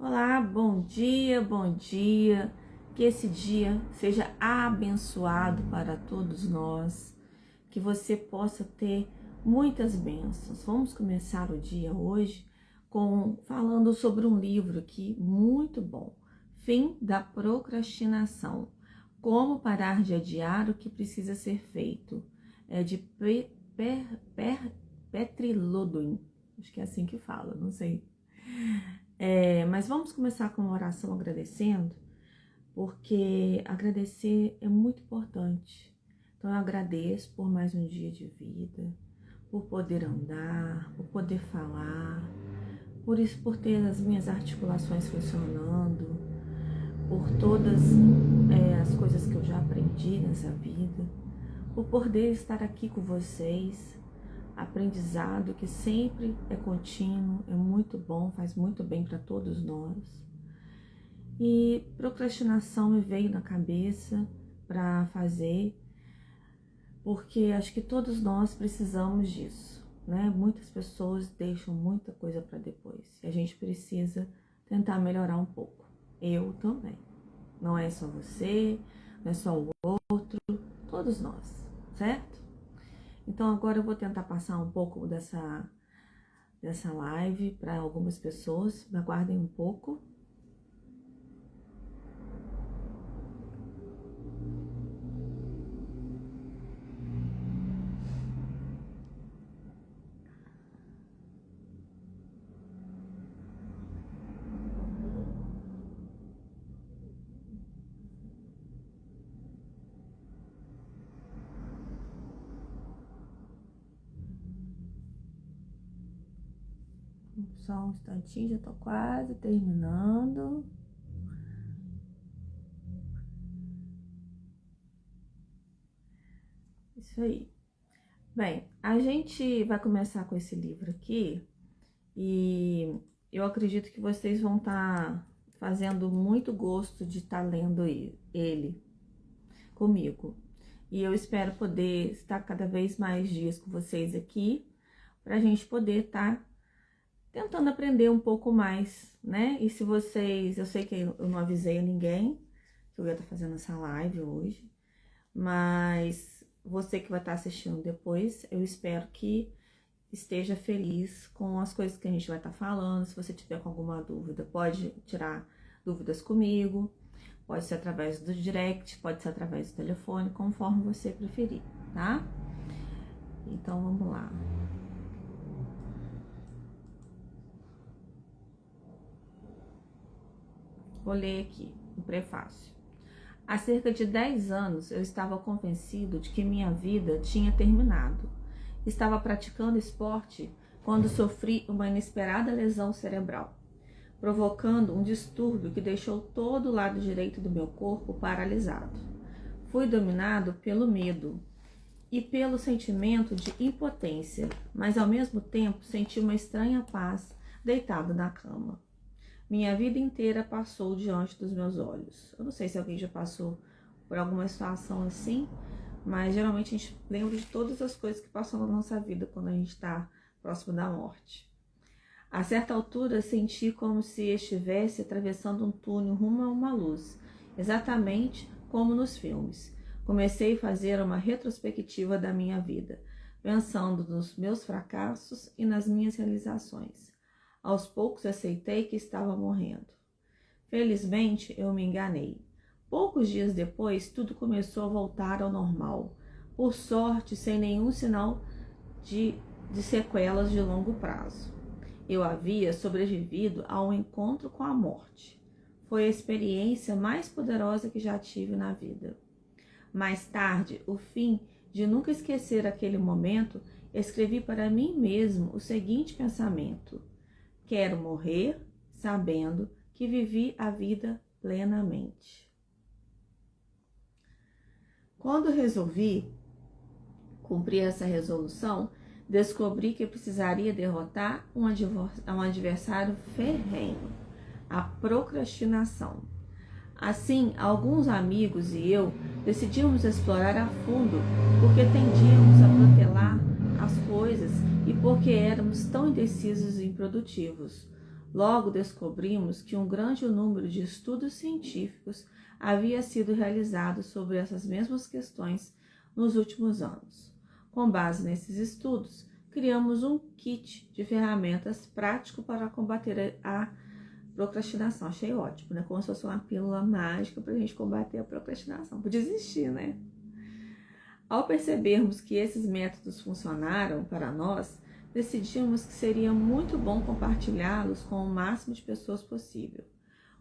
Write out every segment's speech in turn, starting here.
Olá, bom dia, bom dia. Que esse dia seja abençoado para todos nós, que você possa ter muitas bênçãos. Vamos começar o dia hoje falando sobre um livro aqui muito bom, Fim da Procrastinação. Como parar de adiar o que precisa ser feito. É de Petri Ludwig. Acho que é assim que fala, não sei. Mas vamos começar com uma oração agradecendo, porque agradecer é muito importante. Então eu agradeço por mais um dia de vida, por poder andar, por poder falar, por ter as minhas articulações funcionando, por todas as coisas que eu já aprendi nessa vida, por poder estar aqui com vocês. Aprendizado que sempre é contínuo, é muito bom, faz muito bem para todos nós. E procrastinação me veio na cabeça para fazer, porque acho que todos nós precisamos disso, né? Muitas pessoas deixam muita coisa para depois e a gente precisa tentar melhorar um pouco. Eu também. Não é só você, não é só o outro, todos nós, certo? Então agora eu vou tentar passar um pouco dessa live para algumas pessoas. Me aguardem um pouco. Só um instantinho, já tô quase terminando. Isso aí. Bem, a gente vai começar com esse livro aqui e eu acredito que vocês vão estar fazendo muito gosto de estar lendo ele comigo. E eu espero poder estar cada vez mais dias com vocês aqui, para a gente poder estar tentando aprender um pouco mais, né? E se vocês, eu sei que eu não avisei a ninguém que eu ia estar fazendo essa live hoje, mas você que vai estar assistindo depois, eu espero que esteja feliz com as coisas que a gente vai estar falando. Se você tiver com alguma dúvida, pode tirar dúvidas comigo, pode ser através do direct, pode ser através do telefone, conforme você preferir, tá? Então vamos lá. Vou ler aqui o prefácio. Há cerca de 10 anos eu estava convencido de que minha vida tinha terminado. Estava praticando esporte quando sofri uma inesperada lesão cerebral, provocando um distúrbio que deixou todo o lado direito do meu corpo paralisado. Fui dominado pelo medo e pelo sentimento de impotência, mas ao mesmo tempo senti uma estranha paz deitado na cama. Minha vida inteira passou diante dos meus olhos. Eu não sei se alguém já passou por alguma situação assim, mas geralmente a gente lembra de todas as coisas que passam na nossa vida quando a gente está próximo da morte. A certa altura senti como se estivesse atravessando um túnel rumo a uma luz, exatamente como nos filmes. Comecei a fazer uma retrospectiva da minha vida, pensando nos meus fracassos e nas minhas realizações. Aos poucos aceitei que estava morrendo. Felizmente, eu me enganei. Poucos dias depois, tudo começou a voltar ao normal. Por sorte, sem nenhum sinal de sequelas de longo prazo. Eu havia sobrevivido ao encontro com a morte. Foi a experiência mais poderosa que já tive na vida. Mais tarde, o fim de nunca esquecer aquele momento, escrevi para mim mesmo o seguinte pensamento: quero morrer sabendo que vivi a vida plenamente. Quando resolvi cumprir essa resolução, descobri que precisaria derrotar um adversário ferrenho, a procrastinação. Assim, alguns amigos e eu decidimos explorar a fundo porque tendíamos a protelar as coisas e porque éramos tão indecisos e improdutivos. Logo descobrimos que um grande número de estudos científicos havia sido realizado sobre essas mesmas questões nos últimos anos. Com base nesses estudos, criamos um kit de ferramentas prático para combater a procrastinação. Achei ótimo, né? Como se fosse uma pílula mágica para a gente combater a procrastinação. Podia existir, né? Ao percebermos que esses métodos funcionaram para nós, decidimos que seria muito bom compartilhá-los com o máximo de pessoas possível.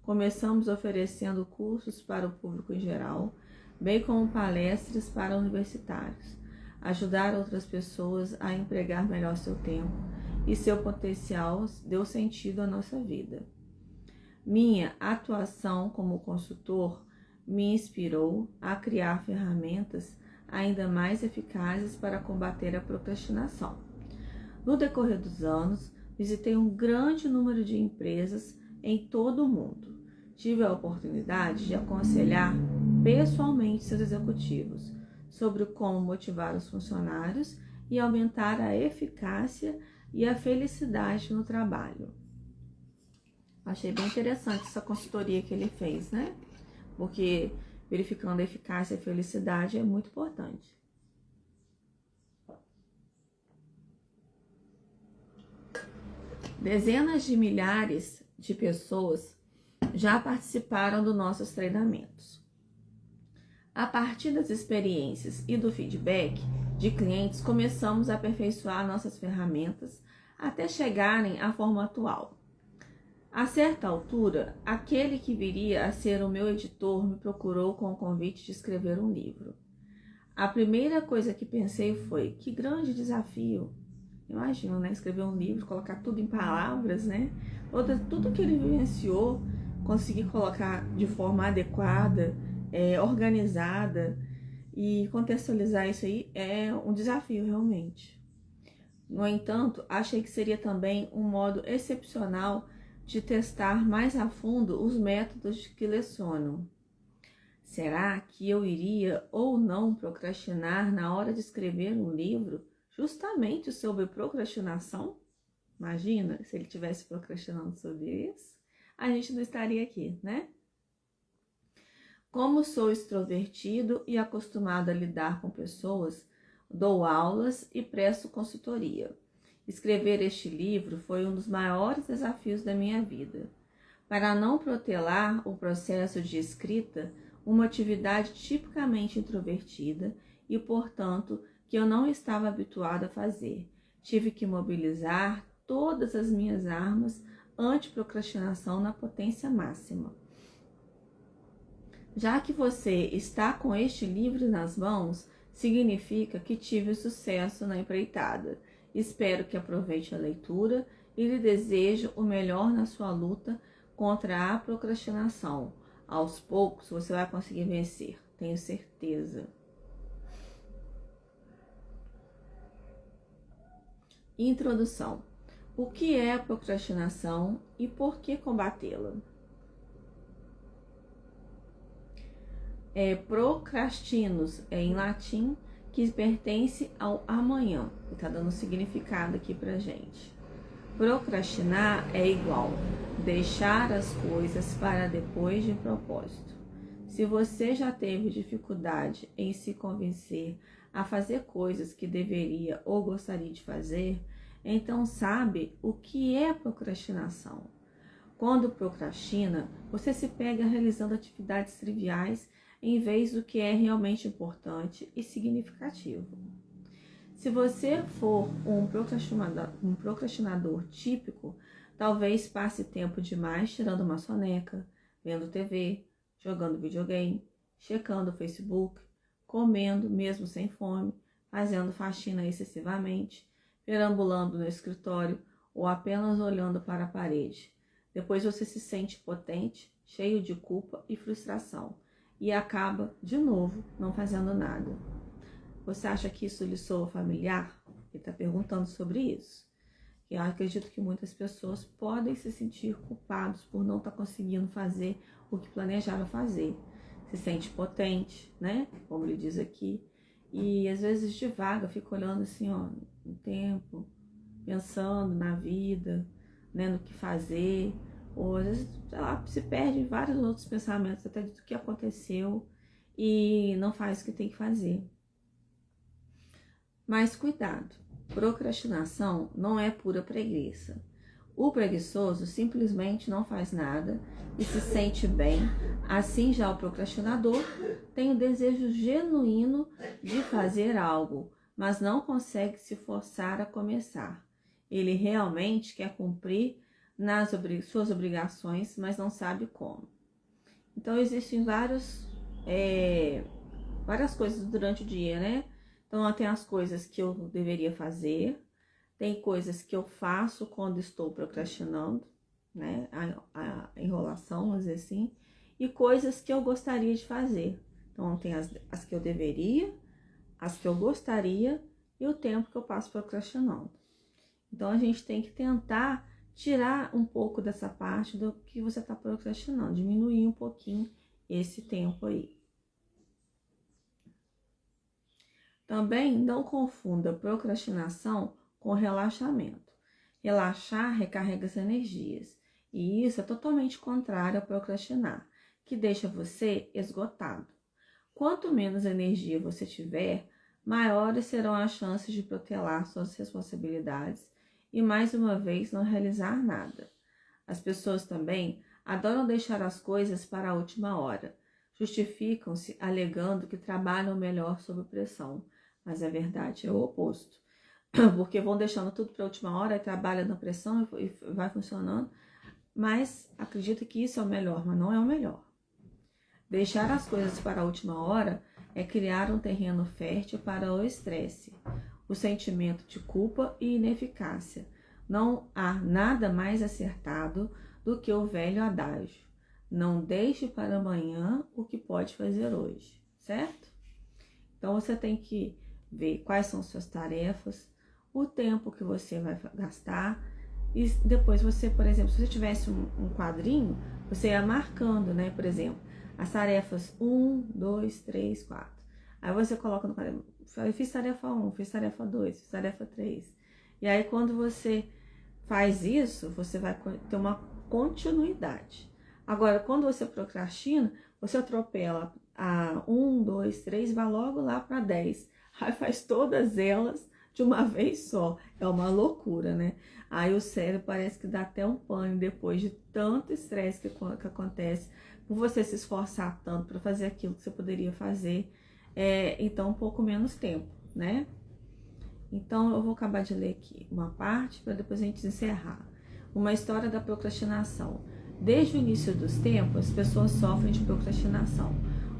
Começamos oferecendo cursos para o público em geral, bem como palestras para universitários. Ajudar outras pessoas a empregar melhor seu tempo e seu potencial deu sentido à nossa vida. Minha atuação como consultor me inspirou a criar ferramentas ainda mais eficazes para combater a procrastinação. No decorrer dos anos, visitei um grande número de empresas em todo o mundo. Tive a oportunidade de aconselhar pessoalmente seus executivos sobre como motivar os funcionários e aumentar a eficácia e a felicidade no trabalho. Achei bem interessante essa consultoria que ele fez, né? Porque verificando a eficácia e a felicidade é muito importante. Dezenas de milhares de pessoas já participaram dos nossos treinamentos. A partir das experiências e do feedback de clientes, começamos a aperfeiçoar nossas ferramentas até chegarem à forma atual. A certa altura, aquele que viria a ser o meu editor me procurou com o convite de escrever um livro. A primeira coisa que pensei foi, que grande desafio! Imagina, né? Escrever um livro, colocar tudo em palavras, né? Tudo que ele vivenciou, conseguir colocar de forma adequada, organizada e contextualizar isso aí é um desafio realmente. No entanto, achei que seria também um modo excepcional de testar mais a fundo os métodos que leciono. Será que eu iria ou não procrastinar na hora de escrever um livro justamente sobre procrastinação? Imagina se ele estivesse procrastinando sobre isso, a gente não estaria aqui, né? Como sou extrovertido e acostumado a lidar com pessoas, dou aulas e presto consultoria. Escrever este livro foi um dos maiores desafios da minha vida. Para não protelar o processo de escrita, uma atividade tipicamente introvertida e, portanto, que eu não estava habituada a fazer, tive que mobilizar todas as minhas armas anti-procrastinação na potência máxima. Já que você está com este livro nas mãos, significa que tive sucesso na empreitada. Espero que aproveite a leitura e lhe desejo o melhor na sua luta contra a procrastinação. Aos poucos você vai conseguir vencer, tenho certeza. Introdução. O que é a procrastinação e por que combatê-la? Procrastinus em latim, que pertence ao amanhã. Está dando significado aqui pra gente. Procrastinar é igual deixar as coisas para depois de propósito. Se você já teve dificuldade em se convencer a fazer coisas que deveria ou gostaria de fazer, então sabe o que é procrastinação. Quando procrastina, você se pega realizando atividades triviais em vez do que é realmente importante e significativo. Se você for um procrastinador típico, talvez passe tempo demais tirando uma soneca, vendo TV, jogando videogame, checando o Facebook, comendo mesmo sem fome, fazendo faxina excessivamente, perambulando no escritório ou apenas olhando para a parede. Depois você se sente potente, cheio de culpa e frustração e acaba, de novo, não fazendo nada. Você acha que isso lhe soa familiar? Ele está perguntando sobre isso. Eu acredito que muitas pessoas podem se sentir culpados por não estar conseguindo fazer o que planejaram fazer. Se sente potente, né? Como ele diz aqui. E às vezes devagar, fica olhando assim, ó, no tempo, pensando na vida, né, no que fazer, ou às vezes, sei lá, se perde em vários outros pensamentos, até do que aconteceu, e não faz o que tem que fazer. Mas cuidado, procrastinação não é pura preguiça. O preguiçoso simplesmente não faz nada e se sente bem. Assim já o procrastinador tem o desejo genuíno de fazer algo, mas não consegue se forçar a começar. Ele realmente quer cumprir suas obrigações, mas não sabe como. Então existem várias coisas durante o dia, né? Então tem as coisas que eu deveria fazer, tem coisas que eu faço quando estou procrastinando, né? A enrolação, vamos dizer assim, e coisas que eu gostaria de fazer. Então tem as que eu deveria, as que eu gostaria e o tempo que eu passo procrastinando. Então a gente tem que tentar tirar um pouco dessa parte do que você está procrastinando, diminuir um pouquinho esse tempo aí. Também não confunda procrastinação com relaxamento. Relaxar recarrega as energias, e isso é totalmente contrário a procrastinar, que deixa você esgotado. Quanto menos energia você tiver, maiores serão as chances de protelar suas responsabilidades e, mais uma vez, não realizar nada. As pessoas também adoram deixar as coisas para a última hora. Justificam-se alegando que trabalham melhor sob pressão, mas a verdade é o oposto. Porque vão deixando tudo para a última hora e trabalham na pressão e vai funcionando, mas acredita que isso é o melhor, mas não é o melhor. Deixar as coisas para a última hora é criar um terreno fértil para o estresse, o sentimento de culpa e ineficácia. Não há nada mais acertado do que o velho adágio: não deixe para amanhã o que pode fazer hoje, certo? Então você tem que ver quais são suas tarefas, o tempo que você vai gastar, e depois você, por exemplo, se você tivesse um quadrinho, você ia marcando, né? Por exemplo, as tarefas 1, 2, 3, 4. Aí você coloca no quadrinho, eu fiz tarefa 1, fiz tarefa 2, fiz tarefa 3. E aí quando você faz isso, você vai ter uma continuidade. Agora, quando você procrastina, você atropela a 1, 2, 3, vai logo lá para 10. Aí faz todas elas de uma vez só. É uma loucura, né? Aí o cérebro parece que dá até um pânico depois de tanto estresse que acontece, por você se esforçar tanto para fazer aquilo que você poderia fazer, então um pouco menos tempo, né? Então eu vou acabar de ler aqui uma parte para depois a gente encerrar. Uma história da procrastinação. Desde o início dos tempos, as pessoas sofrem de procrastinação.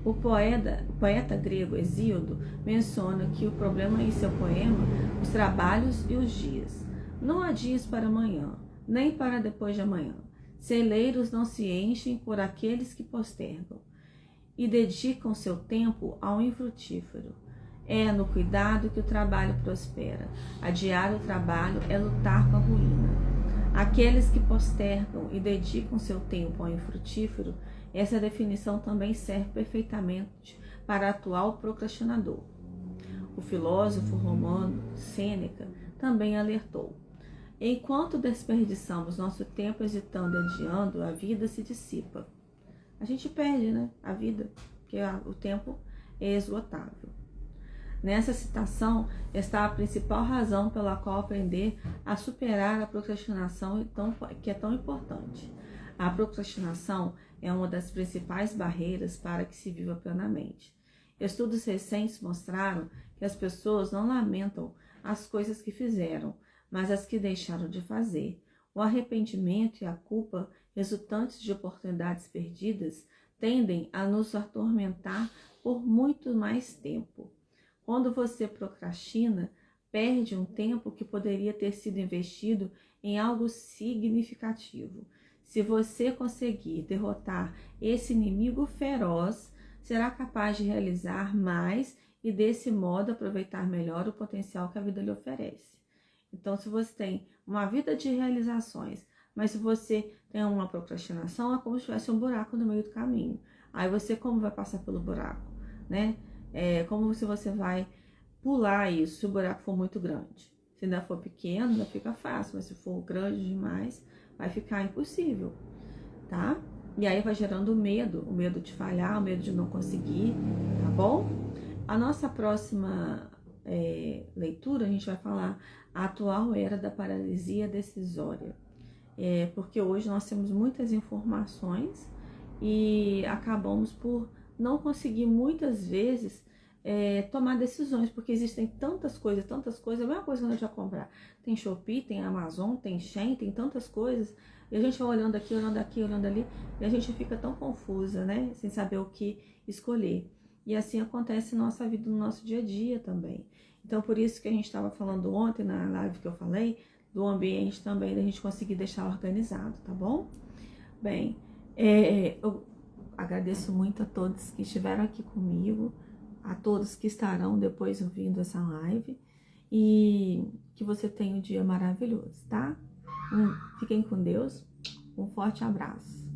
O poeta grego Hesíodo menciona que o problema em seu poema, os trabalhos e os dias. Não há dias para amanhã, nem para depois de amanhã. Celeiros não se enchem por aqueles que postergam e dedicam seu tempo ao infrutífero. É no cuidado que o trabalho prospera. Adiar o trabalho é lutar com a ruína. Aqueles que postergam e dedicam seu tempo ao infrutífero, essa definição também serve perfeitamente para o atual procrastinador. O filósofo romano Sêneca também alertou: enquanto desperdiçamos nosso tempo hesitando e adiando, a vida se dissipa. A gente perde, né, a vida, porque o tempo é esgotável. Nessa citação está a principal razão pela qual aprender a superar a procrastinação que é tão importante. A procrastinação é uma das principais barreiras para que se viva plenamente. Estudos recentes mostraram que as pessoas não lamentam as coisas que fizeram, mas as que deixaram de fazer. O arrependimento e a culpa resultantes de oportunidades perdidas tendem a nos atormentar por muito mais tempo. Quando você procrastina, perde um tempo que poderia ter sido investido em algo significativo. Se você conseguir derrotar esse inimigo feroz, será capaz de realizar mais e, desse modo, aproveitar melhor o potencial que a vida lhe oferece. Então, se você tem uma vida de realizações, mas se você tem uma procrastinação, é como se tivesse um buraco no meio do caminho. Aí você como vai passar pelo buraco, né? É como se você vai pular isso, se o buraco for muito grande. Se ainda for pequeno, ainda fica fácil, mas se for grande demais, vai ficar impossível, tá? E aí vai gerando o medo de falhar, o medo de não conseguir, tá bom? A nossa próxima leitura, a gente vai falar a atual era da paralisia decisória. Porque hoje nós temos muitas informações e acabamos por não conseguir muitas vezes tomar decisões, porque existem tantas coisas, a mesma coisa que a gente vai comprar. Tem Shopee, tem Amazon, tem Shein, tem tantas coisas, e a gente vai olhando aqui, olhando ali, e a gente fica tão confusa, né? Sem saber o que escolher. E assim acontece na nossa vida, no nosso dia a dia também. Então, por isso que a gente estava falando ontem, na live que eu falei, do ambiente também, da gente conseguir deixar organizado, tá bom? Bem, eu agradeço muito a todos que estiveram aqui comigo, a todos que estarão depois ouvindo essa live, e que você tenha um dia maravilhoso, tá? Fiquem com Deus, um forte abraço.